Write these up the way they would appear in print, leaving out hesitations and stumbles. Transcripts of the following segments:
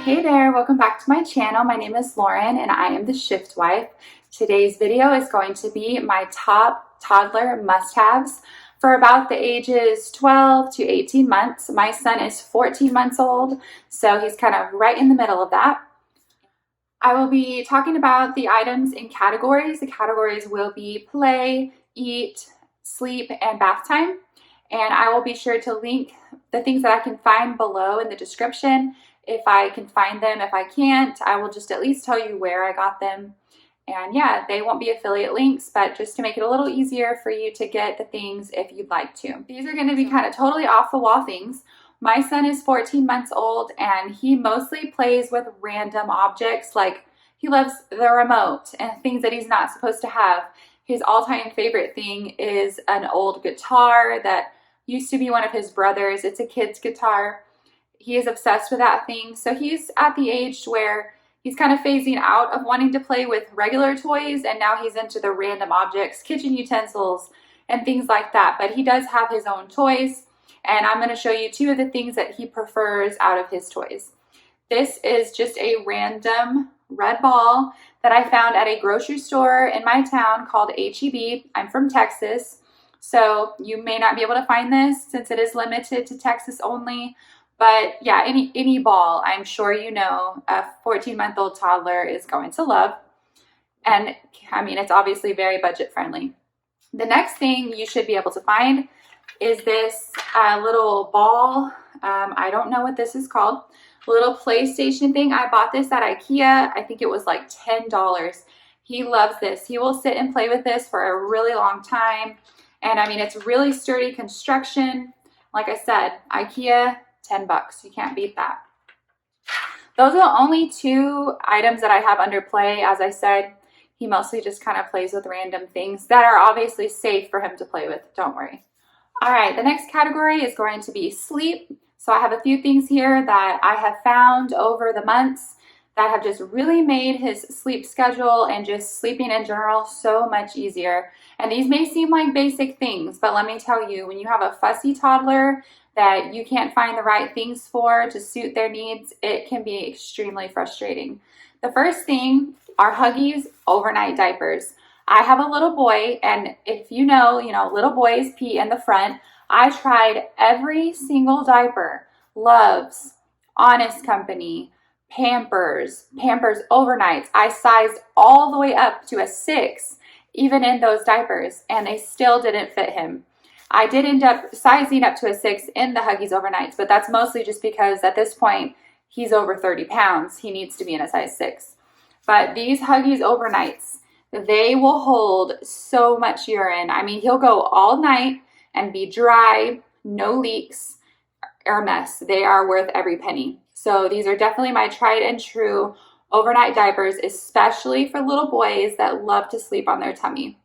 Hey there, welcome back to my channel. My name is Lauren and I am the Shift Wife. Today's video is going to be my top toddler must-haves for about the ages 12 to 18 months. My son is 14 months old, so he's kind of right in the middle of that. I will be talking about the items in categories. The categories will be play, eat, sleep, and bath time. And I will be sure to link the things that I can find below in the description. If I can find them, if I can't, I will just at least tell you where I got them. And yeah, they won't be affiliate links, but just to make it a little easier for you to get the things if you'd like to. These are going to be kind of totally off the wall things. My son is 14 months old and he mostly plays with random objects. Like he loves the remote and things that he's not supposed to have. His all-time favorite thing is an old guitar that used to be one of his brother's. It's a kid's guitar. He is obsessed with that thing. So he's at the age where he's kind of phasing out of wanting to play with regular toys, and now he's into the random objects, kitchen utensils, and things like that. But he does have his own toys, and I'm going to show you two of the things that he prefers out of his toys. This is just a random red ball that I found at a grocery store in my town called H-E-B. I'm from Texas, so you may not be able to find this since it is limited to Texas only. But yeah, any ball, I'm sure you know, a 14-month-old toddler is going to love. And I mean, it's obviously very budget friendly. The next thing you should be able to find is this little ball. I don't know what this is called. Little PlayStation thing. I bought this at Ikea. I think it was like $10. He loves this. He will sit and play with this for a really long time. And I mean, it's really sturdy construction. Like I said, Ikea, $10. You can't beat that. Those are the only two items that I have under play. As I said, he mostly just kind of plays with random things that are obviously safe for him to play with. Don't worry. All right, the next category is going to be sleep. So I have a few things here that I have found over the months that have just really made his sleep schedule and just sleeping in general so much easier. And these may seem like basic things, but let me tell you, when you have a fussy toddler that you can't find the right things for to suit their needs, it can be extremely frustrating. The first thing are Huggies Overnight diapers. I have a little boy, and if you know, little boys pee in the front. I tried every single diaper, Love's, Honest Company, Pampers Overnights. I sized all the way up to a 6, even in those diapers, and they still didn't fit him. I did end up sizing up to a 6 in the Huggies Overnights, but that's mostly just because at this point, he's over 30 pounds. He needs to be in a size 6. But these Huggies Overnights, they will hold so much urine. I mean, he'll go all night and be dry, no leaks, or a mess. They are worth every penny. So these are definitely my tried and true overnight diapers, especially for little boys that love to sleep on their tummy.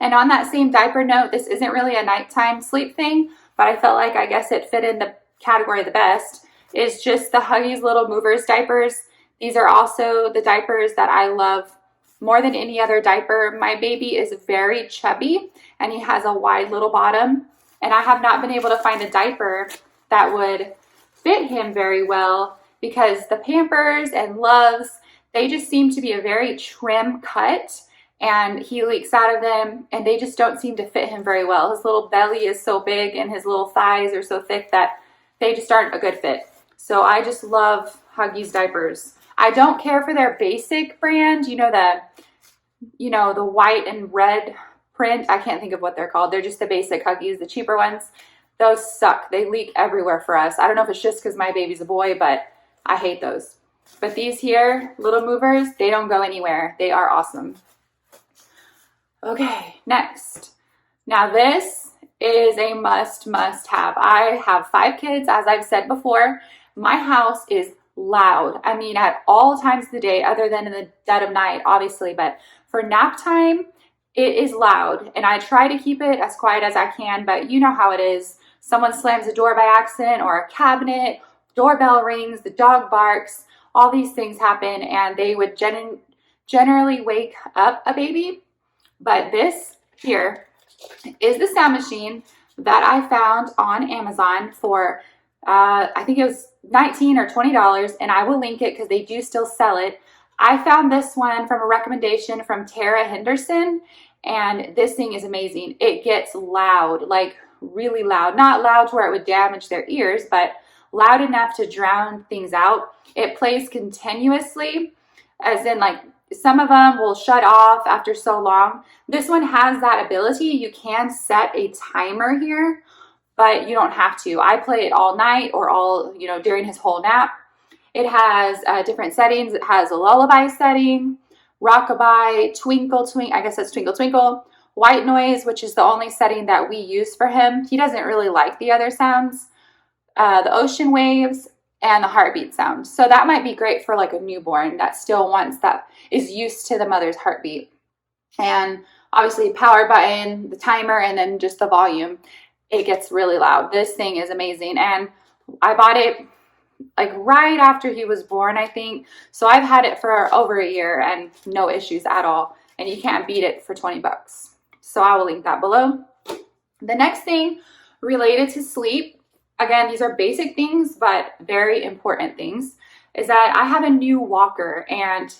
And on that same diaper note, this isn't really a nighttime sleep thing, but I felt like I guess it fit in the category the best, is just the Huggies Little Movers diapers. These are also the diapers that I love more than any other diaper. My baby is very chubby and he has a wide little bottom, and I have not been able to find a diaper that would fit him very well because the Pampers and Loves, they just seem to be a very trim cut, and he leaks out of them and they just don't seem to fit him very well. His little belly is so big and his little thighs are so thick that they just aren't a good fit. So I just love Huggies diapers. I don't care for their basic brand, the white and red print. I can't think of what they're called. They're just the basic Huggies, the cheaper ones. Those suck. They leak everywhere for us. I don't know if it's just because my baby's a boy, but I hate those. But these here, Little Movers, they don't go anywhere. They are awesome. Okay, next. Now this is a must have. I have 5 kids, as I've said before. My house is loud. I mean, at all times of the day, other than in the dead of night, obviously, but for nap time, it is loud. And I try to keep it as quiet as I can, but you know how it is. Someone slams the door by accident, or a cabinet, doorbell rings, the dog barks, all these things happen, and they would generally wake up a baby. But this here is the sound machine that I found on Amazon for I think it was $19 or $20, and I will link it because they do still sell it. I found this one from a recommendation from Tara Henderson, and this thing is amazing. It gets loud, like really loud. Not loud to where it would damage their ears, but loud enough to drown things out. It plays continuously, as in like some of them will shut off after so long. This one has that ability. You can set a timer here, but you don't have to. I play it all night or all, during his whole nap. It has different settings. It has a lullaby setting, rockabye, twinkle, I guess that's twinkle, twinkle, white noise, which is the only setting that we use for him. He doesn't really like the other sounds, the ocean waves, and the heartbeat sound. So that might be great for like a newborn that still wants, that is used to the mother's heartbeat. And obviously power button, the timer, and then just the volume. It gets really loud. This thing is amazing. And I bought it like right after he was born, I think. So I've had it for over a year and no issues at all. And you can't beat it for 20 bucks. So I will link that below. The next thing related to sleep, again, these are basic things, but very important things, is that I have a new walker, and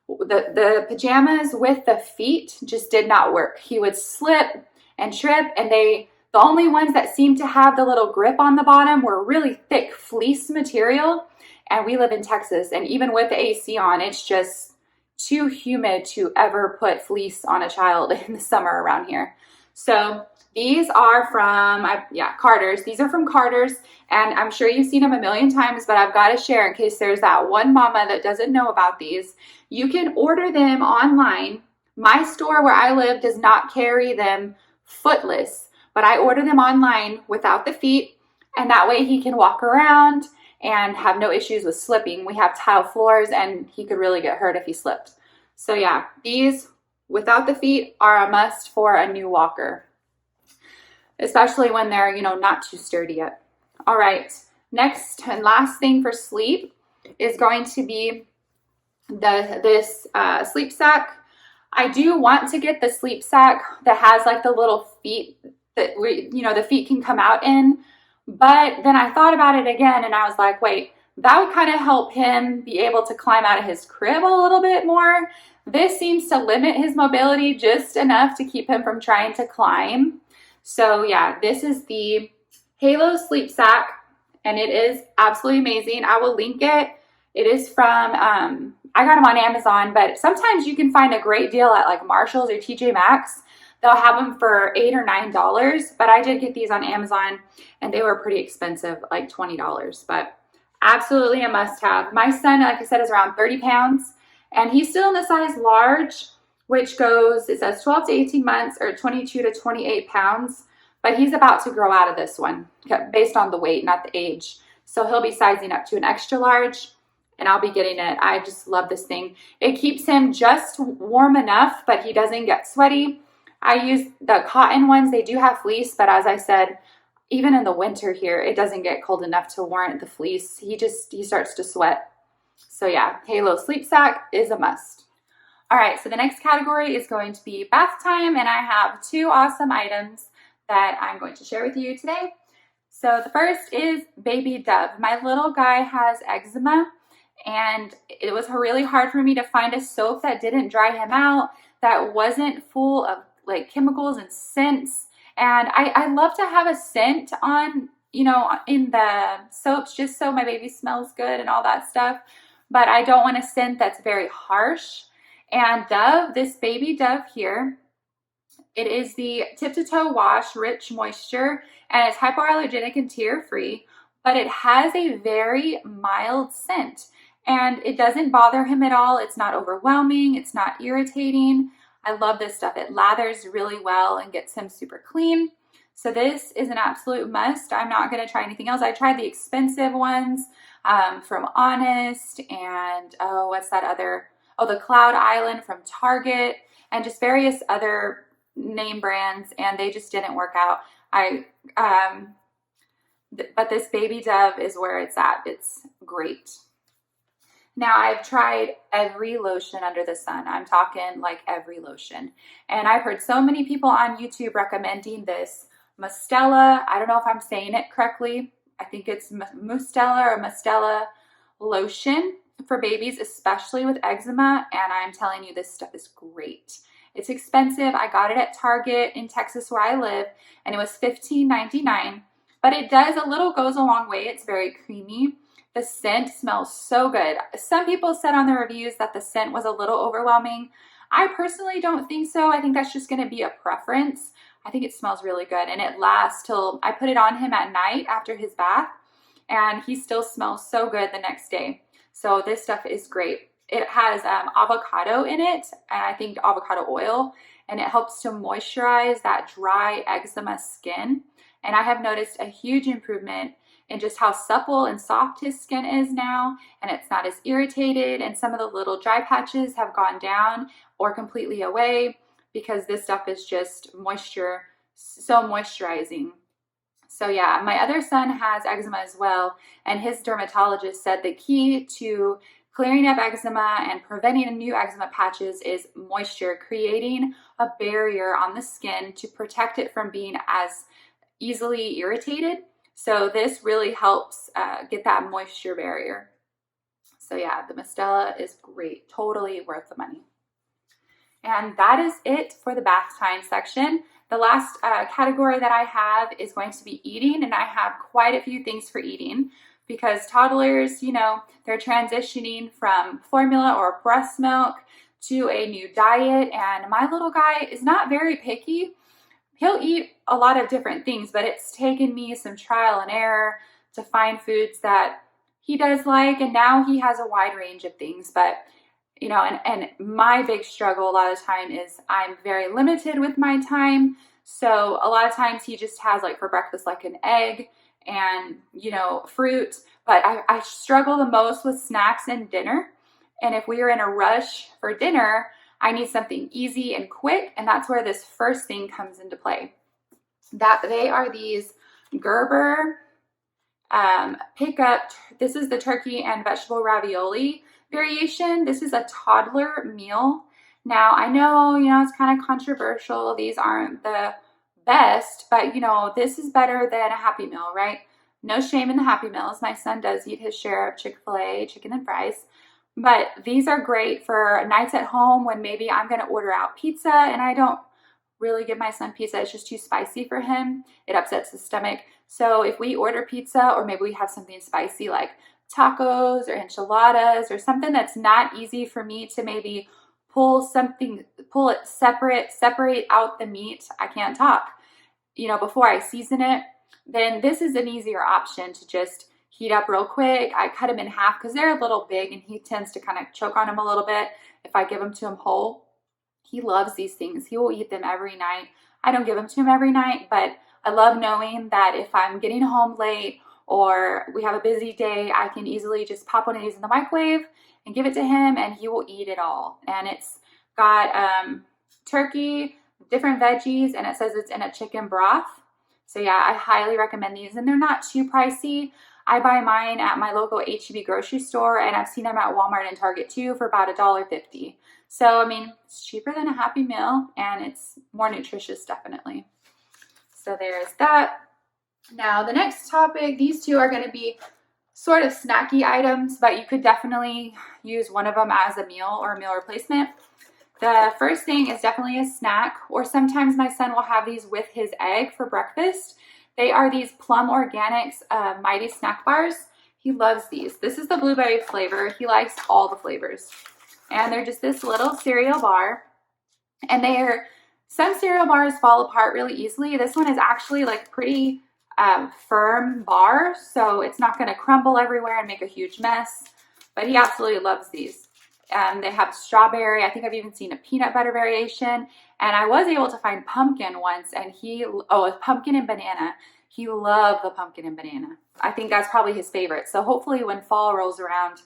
the pajamas with the feet just did not work. He would slip and trip, and the only ones that seemed to have the little grip on the bottom were really thick fleece material. And we live in Texas, and even with the AC on, it's just too humid to ever put fleece on a child in the summer around here. So these are from, Carter's. These are from Carter's, and I'm sure you've seen them a million times, but I've got to share in case there's that one mama that doesn't know about these. You can order them online. My store where I live does not carry them footless, but I order them online without the feet, and that way he can walk around and have no issues with slipping. We have tile floors, and he could really get hurt if he slipped. So yeah, these without the feet are a must for a new walker, especially when they're, not too sturdy yet. All right, next and last thing for sleep is going to be this sleep sack. I do want to get the sleep sack that has like the little feet that the feet can come out in. But then I thought about it again, and I was like, wait, that would kind of help him be able to climb out of his crib a little bit more. This seems to limit his mobility just enough to keep him from trying to climb. So yeah, this is the Halo Sleep Sack, and it is absolutely amazing. I will link it. It is from, I got them on Amazon, but sometimes you can find a great deal at like Marshall's or TJ Maxx. They'll have them for $8 or $9, but I did get these on Amazon, and they were pretty expensive, like $20, but absolutely a must-have. My son, like I said, is around 30 pounds, and he's still in the size large, which goes, it says 12 to 18 months or 22 to 28 pounds, but he's about to grow out of this one based on the weight, not the age. So he'll be sizing up to an extra large, and I'll be getting it. I just love this thing. It keeps him just warm enough, but he doesn't get sweaty. I use the cotton ones. They do have fleece, but as I said, even in the winter here, it doesn't get cold enough to warrant the fleece. He starts to sweat. So yeah, Halo Sleep Sack is a must. All right, so the next category is going to be bath time, and I have two awesome items that I'm going to share with you today. So the first is Baby Dove. My little guy has eczema, and it was really hard for me to find a soap that didn't dry him out, that wasn't full of like chemicals and scents. And I love to have a scent on, in the soaps, just so my baby smells good and all that stuff. But I don't want a scent that's very harsh. And Dove, this Baby Dove here, it is the tip to toe wash rich moisture, and it's hypoallergenic and tear free, but it has a very mild scent, and it doesn't bother him at all. It's not overwhelming. It's not irritating. I love this stuff. It lathers really well and gets him super clean. So this is an absolute must. I'm not going to try anything else. I tried the expensive ones from Honest, and what's that other? Oh, the Cloud Island from Target, and just various other name brands, and they just didn't work out. But this Baby Dove is where it's at. It's great. Now, I've tried every lotion under the sun. I'm talking like every lotion. And I've heard so many people on YouTube recommending this Mustela. I don't know if I'm saying it correctly. I think it's Mustela lotion for babies, especially with eczema. And I'm telling you, this stuff is great. It's expensive. I got it at Target in Texas where I live, and it was $15.99. But it does, a little goes a long way. It's very creamy. The scent smells so good. Some people said on the reviews that the scent was a little overwhelming. I personally don't think so. I think that's just going to be a preference. I think it smells really good, and it lasts till I put it on him at night after his bath, and he still smells so good the next day. So this stuff is great. It has avocado in it, and I think avocado oil, and it helps to moisturize that dry eczema skin. And I have noticed a huge improvement in just how supple and soft his skin is now, and it's not as irritated, and some of the little dry patches have gone down or completely away because this stuff is just so moisturizing. So yeah, my other son has eczema as well, and his dermatologist said the key to clearing up eczema and preventing new eczema patches is moisture, creating a barrier on the skin to protect it from being as easily irritated. So this really helps get that moisture barrier. So yeah, the Mustela is great, totally worth the money. And that is it for the bath time section. The last category that I have is going to be eating, and I have quite a few things for eating because toddlers, you know, they're transitioning from formula or breast milk to a new diet, and my little guy is not very picky. He'll eat a lot of different things, but it's taken me some trial and error to find foods that he does like, and now he has a wide range of things. But you know, and my big struggle a lot of the time is I'm very limited with my time. So a lot of times he just has like for breakfast like an egg and, you know, fruit. But I struggle the most with snacks and dinner. And if we are in a rush for dinner, I need something easy and quick. And that's where this first thing comes into play. That they are these Gerber this is the turkey and vegetable ravioli variation. This is a toddler meal. Now, I know, it's kind of controversial. These aren't the best, but, this is better than a Happy Meal, right? No shame in the Happy Meals. My son does eat his share of Chick-fil-A, chicken and fries. But these are great for nights at home when maybe I'm going to order out pizza and I don't really give my son pizza. It's just too spicy for him. It upsets his stomach. So if we order pizza, or maybe we have something spicy like tacos or enchiladas or something that's not easy for me to maybe pull it separate out the meat. I can't talk, before I season it. Then this is an easier option to just heat up real quick. I cut them in half because they're a little big and he tends to kind of choke on them a little bit if I give them to him whole. He loves these things. He will eat them every night. I don't give them to him every night, but I love knowing that if I'm getting home late or we have a busy day, I can easily just pop one of these in the microwave and give it to him and he will eat it all. And it's got turkey, different veggies, and it says it's in a chicken broth. So yeah, I highly recommend these, and they're not too pricey. I buy mine at my local H-E-B grocery store, and I've seen them at Walmart and Target too for about $1.50. So, it's cheaper than a Happy Meal, and it's more nutritious, definitely. So there's that. Now, the next topic, these two are going to be sort of snacky items, but you could definitely use one of them as a meal or a meal replacement. The first thing is definitely a snack, or sometimes my son will have these with his egg for breakfast. They are these Plum Organics Mighty Snack Bars. He loves these. This is the blueberry flavor. He likes all the flavors. And they're just this little cereal bar. And some cereal bars fall apart really easily. This one is actually like pretty firm bar, so it's not going to crumble everywhere and make a huge mess. But he absolutely loves these. They have strawberry. I think I've even seen a peanut butter variation. And I was able to find pumpkin once, and pumpkin and banana. He loved the pumpkin and banana. I think that's probably his favorite. So hopefully when fall rolls around,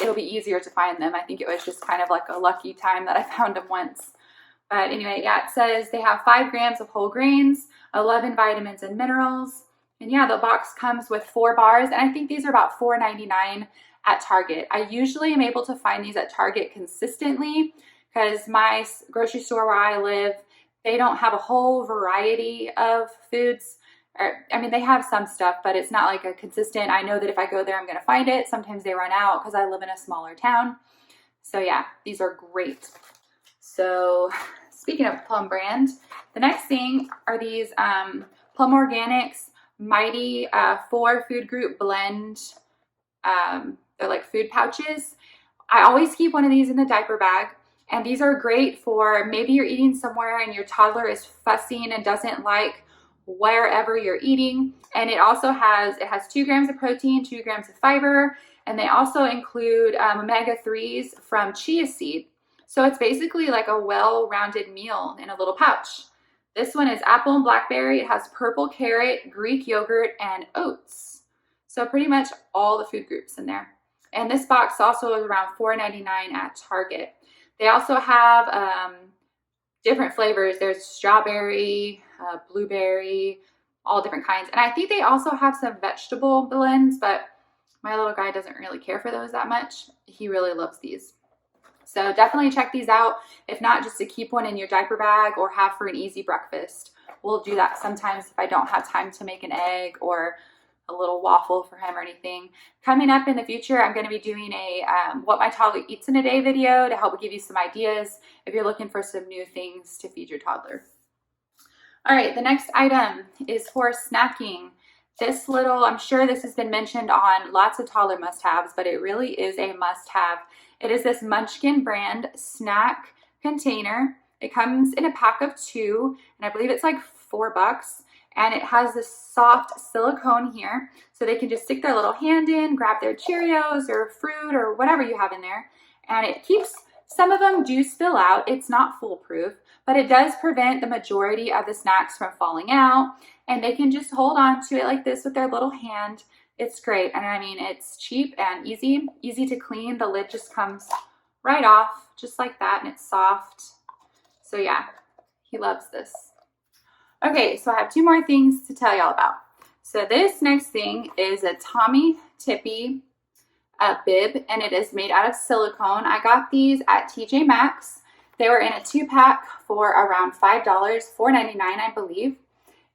it'll be easier to find them. I think it was just kind of like a lucky time that I found them once. But anyway, yeah, it says they have 5 grams of whole grains, 11 vitamins and minerals. And yeah, the box comes with 4 bars, and I think these are about $4.99 at Target. I usually am able to find these at Target consistently because my grocery store where I live, they don't have a whole variety of foods. Or, I mean, they have some stuff, but it's not like a consistent, I know that if I go there, I'm going to find it. Sometimes they run out because I live in a smaller town. So yeah, these are great. So speaking of Plum brand, the next thing are these Plum Organics Mighty 4 food group blend. They're like food pouches. I always keep one of these in the diaper bag. And these are great for maybe you're eating somewhere and your toddler is fussing and doesn't like wherever you're eating. And it also has 2 grams of protein, 2 grams of fiber, and they also include omega-3s from chia seed. So it's basically like a well-rounded meal in a little pouch. This one is apple and blackberry. It has purple carrot, Greek yogurt, and oats. So pretty much all the food groups in there. And this box also is around $4.99 at Target. They also have different flavors. There's strawberry, blueberry, all different kinds. And I think they also have some vegetable blends, but my little guy doesn't really care for those that much. He really loves these. So definitely check these out. If not, just to keep one in your diaper bag or have for an easy breakfast. We'll do that sometimes if I don't have time to make an egg or a little waffle for him or anything. Coming up in the future, I'm going to be doing a what my toddler eats in a day video to help give you some ideas if you're looking for some new things to feed your toddler. All right, the next item is for snacking. This little, I'm sure this has been mentioned on lots of toddler must-haves, but it really is a must-have. It is this Munchkin brand snack container. It comes in a pack of 2, and I believe it's like $4. And it has this soft silicone here, so they can just stick their little hand in, grab their Cheerios or fruit or whatever you have in there. And it keeps, some of them do spill out. It's not foolproof, but it does prevent the majority of the snacks from falling out. And they can just hold on to it like this with their little hand. It's great. And I mean, it's cheap and easy to clean. The lid just comes right off just like that, and it's soft. So yeah, he loves this. Okay, so I have 2 more things to tell y'all about. So this next thing is a Tommee Tippee bib, and it is made out of silicone. I got these at TJ Maxx. They were in a 2-pack for around $5, $4.99 I believe.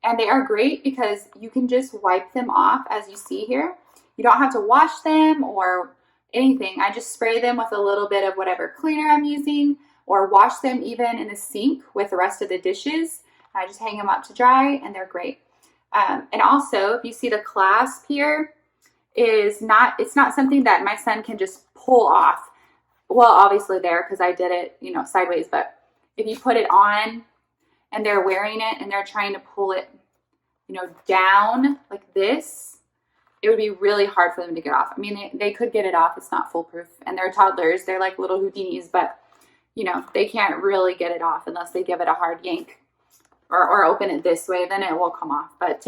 And they are great because you can just wipe them off as you see here. You don't have to wash them or anything. I just spray them with a little bit of whatever cleaner I'm using, or wash them even in the sink with the rest of the dishes. I just hang them up to dry, and they're great. And also, if you see the clasp here, it's not something that my son can just pull off. Well, obviously there, because I did it, sideways. But if you put it on and they're wearing it and they're trying to pull it, down like this, it would be really hard for them to get off. I mean, they could get it off. It's not foolproof. And they're toddlers. They're like little Houdinis, but, they can't really get it off unless they give it a hard yank. Or open it this way, then it will come off. But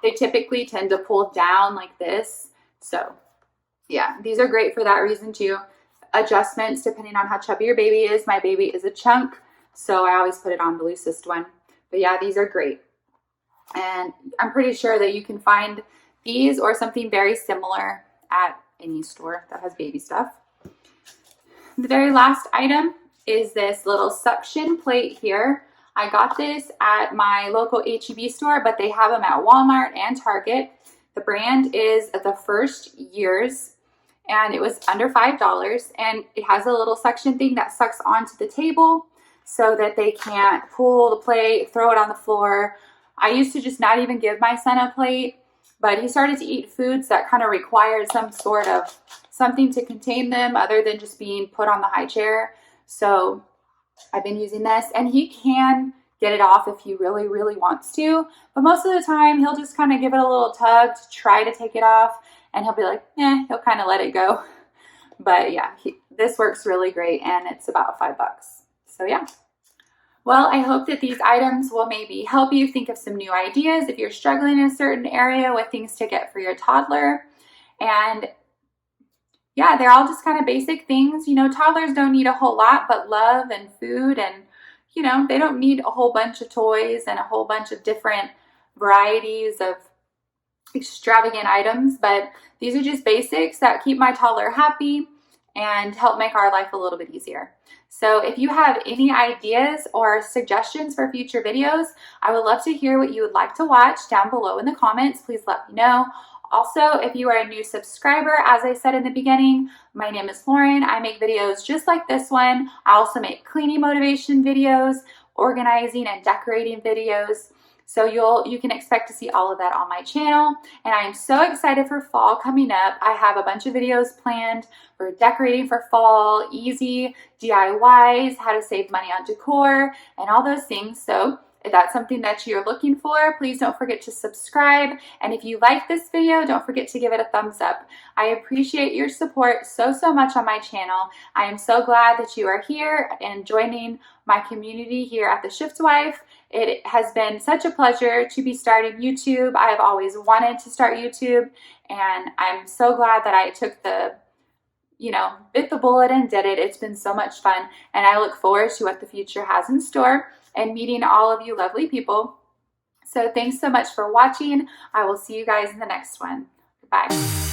they typically tend to pull down like this. So yeah, these are great for that reason too. Adjustments depending on how chubby your baby is. My baby is a chunk, so I always put it on the loosest one. But yeah, these are great. And I'm pretty sure that you can find these or something very similar at any store that has baby stuff. The very last item is this little suction plate here. I got this at my local H-E-B store, but they have them at Walmart and Target. The brand is The First Years, and it was under $5. And it has a little suction thing that sucks onto the table so that they can't pull the plate, throw it on the floor. I used to just not even give my son a plate, but he started to eat foods that kind of required some sort of something to contain them other than just being put on the high chair. So I've been using this, and he can get it off if he really, really wants to. But most of the time, he'll just kind of give it a little tug to try to take it off, and he'll be like, he'll kind of let it go. But yeah, this works really great, and it's about $5. So yeah. Well, I hope that these items will maybe help you think of some new ideas if you're struggling in a certain area with things to get for your toddler. And yeah, they're all just kind of basic things. Toddlers don't need a whole lot, but love and food, and, they don't need a whole bunch of toys and a whole bunch of different varieties of extravagant items. But these are just basics that keep my toddler happy and help make our life a little bit easier. So if you have any ideas or suggestions for future videos, I would love to hear what you would like to watch down below in the comments. Please let me know. Also, if you are a new subscriber, as I said in the beginning, my name is Lauren. I make videos just like this one. I also make cleaning motivation videos, organizing and decorating videos. So you can expect to see all of that on my channel. And I am so excited for fall coming up. I have a bunch of videos planned for decorating for fall, easy DIYs, how to save money on decor, and all those things. So if that's something that you're looking for, please don't forget to subscribe. And if you like this video, don't forget to give it a thumbs up. I appreciate your support so much on my channel. I am so glad that you are here and joining my community here at The Shift Wife. It has been such a pleasure to be starting YouTube. I have always wanted to start YouTube, and I'm so glad that I took bit the bullet and did it. It's been so much fun, and I look forward to what the future has in store and meeting all of you lovely people. So thanks so much for watching. I will see you guys in the next one. Goodbye.